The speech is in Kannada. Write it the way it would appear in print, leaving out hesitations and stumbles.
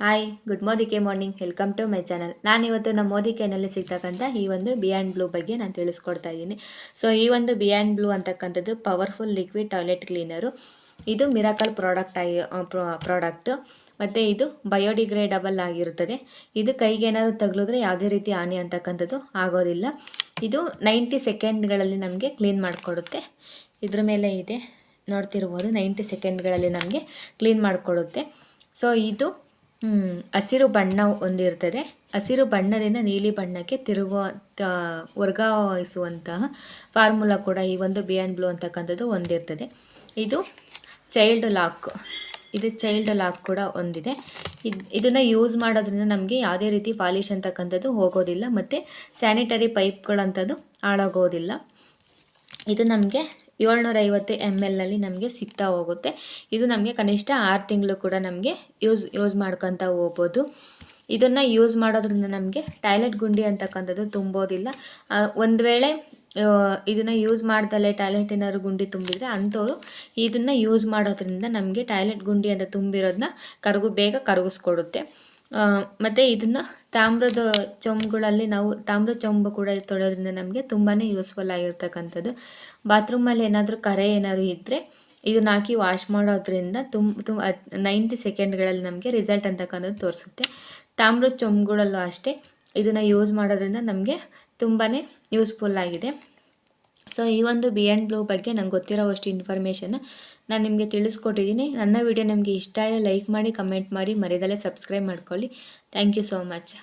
Hi good morning welcome to my channel. ನಾನಿವತ್ತು ನಮ್ಮ ಮೋದಿಕೆನಲ್ಲಿ ಸಿಗ್ತಕ್ಕಂಥ ಈ ಒಂದು ಬಿಯಾಂಡ್ ಬ್ಲೂ ಬಗ್ಗೆ ನಾನು ತಿಳಿಸ್ಕೊಡ್ತಾ ಇದ್ದೀನಿ. ಸೊ ಈ ಒಂದು ಬಿಯಾಂಡ್ ಬ್ಲೂ ಅಂತಕ್ಕಂಥದ್ದು ಪವರ್ಫುಲ್ ಲಿಕ್ವಿಡ್ ಟಾಯ್ಲೆಟ್ ಕ್ಲೀನರು. ಇದು ಮಿರಾಕಲ್ ಪ್ರಾಡಕ್ಟು ಮತ್ತು ಇದು ಬಯೋಡಿಗ್ರೇಡಬಲ್ ಆಗಿರುತ್ತದೆ. ಇದು ಕೈಗೆ ಏನಾದರೂ ತಗುಲಿದ್ರೆ ಯಾವುದೇ ರೀತಿ ಹಾನಿ ಅಂತಕ್ಕಂಥದ್ದು ಆಗೋದಿಲ್ಲ. ಇದು 90 ಸೆಕೆಂಡ್ಗಳಲ್ಲಿ ನಮಗೆ ಕ್ಲೀನ್ ಮಾಡಿಕೊಡುತ್ತೆ. ಇದ್ರ ಮೇಲೆ ಇದೆ ನೋಡ್ತಿರ್ಬೋದು, 90 ಸೆಕೆಂಡ್ಗಳಲ್ಲಿ ನಮಗೆ ಕ್ಲೀನ್ ಮಾಡಿಕೊಡುತ್ತೆ. ಸೊ ಇದು ಹಸಿರು ಬಣ್ಣ ಹೊಂದಿರ್ತದೆ. ಹಸಿರು ಬಣ್ಣದಿಂದ ನೀಲಿ ಬಣ್ಣಕ್ಕೆ ವರ್ಗಾಯಿಸುವಂತಹ ಫಾರ್ಮುಲಾ ಕೂಡ ಈ ಒಂದು ಬಿಯಾಂಡ್ ಬ್ಲೂ ಅಂತಕ್ಕಂಥದ್ದು ಹೊಂದಿರ್ತದೆ. ಇದು ಚೈಲ್ಡ್ ಲಾಕ್ ಕೂಡ ಹೊಂದಿದೆ. ಇದನ್ನು ಯೂಸ್ ಮಾಡೋದ್ರಿಂದ ನಮಗೆ ಯಾವುದೇ ರೀತಿ ಪಾಲಿಶ್ ಅಂತಕ್ಕಂಥದ್ದು ಹೋಗೋದಿಲ್ಲ ಮತ್ತು ಸ್ಯಾನಿಟರಿ ಪೈಪ್ಗಳಂಥದ್ದು ಹಾಳಾಗೋದಿಲ್ಲ. ಇದು ನಮಗೆ 750 ml ನಮಗೆ ಸಿಗ್ತಾ ಹೋಗುತ್ತೆ. ಇದು ನಮಗೆ ಕನಿಷ್ಠ 6 ತಿಂಗಳು ಕೂಡ ನಮಗೆ ಯೂಸ್ ಮಾಡ್ಕೊತ ಹೋಗ್ಬೋದು. ಇದನ್ನು ಯೂಸ್ ಮಾಡೋದ್ರಿಂದ ನಮಗೆ ಟಾಯ್ಲೆಟ್ ಗುಂಡಿ ಅಂತಕ್ಕಂಥದ್ದು ತುಂಬೋದಿಲ್ಲ. ಒಂದು ವೇಳೆ ಇದನ್ನು ಯೂಸ್ ಮಾಡ್ದಲೇ ಟಾಯ್ಲೆಟ್ ಏನಾದ್ರು ಗುಂಡಿ ತುಂಬಿದರೆ ಅಂಥವ್ರು ಇದನ್ನು ಯೂಸ್ ಮಾಡೋದ್ರಿಂದ ನಮಗೆ ಟಾಯ್ಲೆಟ್ ಗುಂಡಿ ಅಂತ ತುಂಬಿರೋದನ್ನ ಬೇಗ ಕರಗಿಸ್ಕೊಡುತ್ತೆ. ಮತ್ತು ಇದನ್ನು ತಾಮ್ರದ ಚೊಂಬುಗಳಲ್ಲಿ ನಾವು ತಾಮ್ರದ ಚೊಂಬು ಕೂಡ ತೊಳೆಯೋದ್ರಿಂದ ನಮಗೆ ತುಂಬಾ ಯೂಸ್ಫುಲ್ ಆಗಿರ್ತಕ್ಕಂಥದ್ದು. ಬಾತ್ರೂಮಲ್ಲಿ ಏನಾದರೂ ಕರೆ ಏನಾದರೂ ಇದ್ದರೆ ಇದನ್ನ ಹಾಕಿ ವಾಶ್ ಮಾಡೋದ್ರಿಂದ 90 ಸೆಕೆಂಡ್ಗಳಲ್ಲಿ ನಮಗೆ ರಿಸಲ್ಟ್ ಅಂತಕ್ಕಂಥದ್ದು ತೋರಿಸುತ್ತೆ. ತಾಮ್ರದ ಚೊಂಬುಗಳಲ್ಲೂ ಅಷ್ಟೇ ಇದನ್ನು ಯೂಸ್ ಮಾಡೋದ್ರಿಂದ ನಮಗೆ ತುಂಬಾ ಯೂಸ್ಫುಲ್ ಆಗಿದೆ. ಸೊ ಈ ಒಂದು ಬಿಯಾಂಡ್ ಬ್ಲೂ ಬಗ್ಗೆ ನಂಗೆ ಗೊತ್ತಿರೋವಷ್ಟು ಇನ್ಫಾರ್ಮೇಷನ್ನ ನಾನು ನಿಮಗೆ ತಿಳಿಸ್ಕೊಟ್ಟಿದ್ದೀನಿ. ನನ್ನ ವಿಡಿಯೋ ನಿಮಗೆ ಇಷ್ಟ ಆದರೆ ಲೈಕ್ ಮಾಡಿ, ಕಮೆಂಟ್ ಮಾಡಿ, ಮರೆಯದಲ್ಲೇ ಸಬ್ಸ್ಕ್ರೈಬ್ ಮಾಡ್ಕೊಳ್ಳಿ. Thank you so much.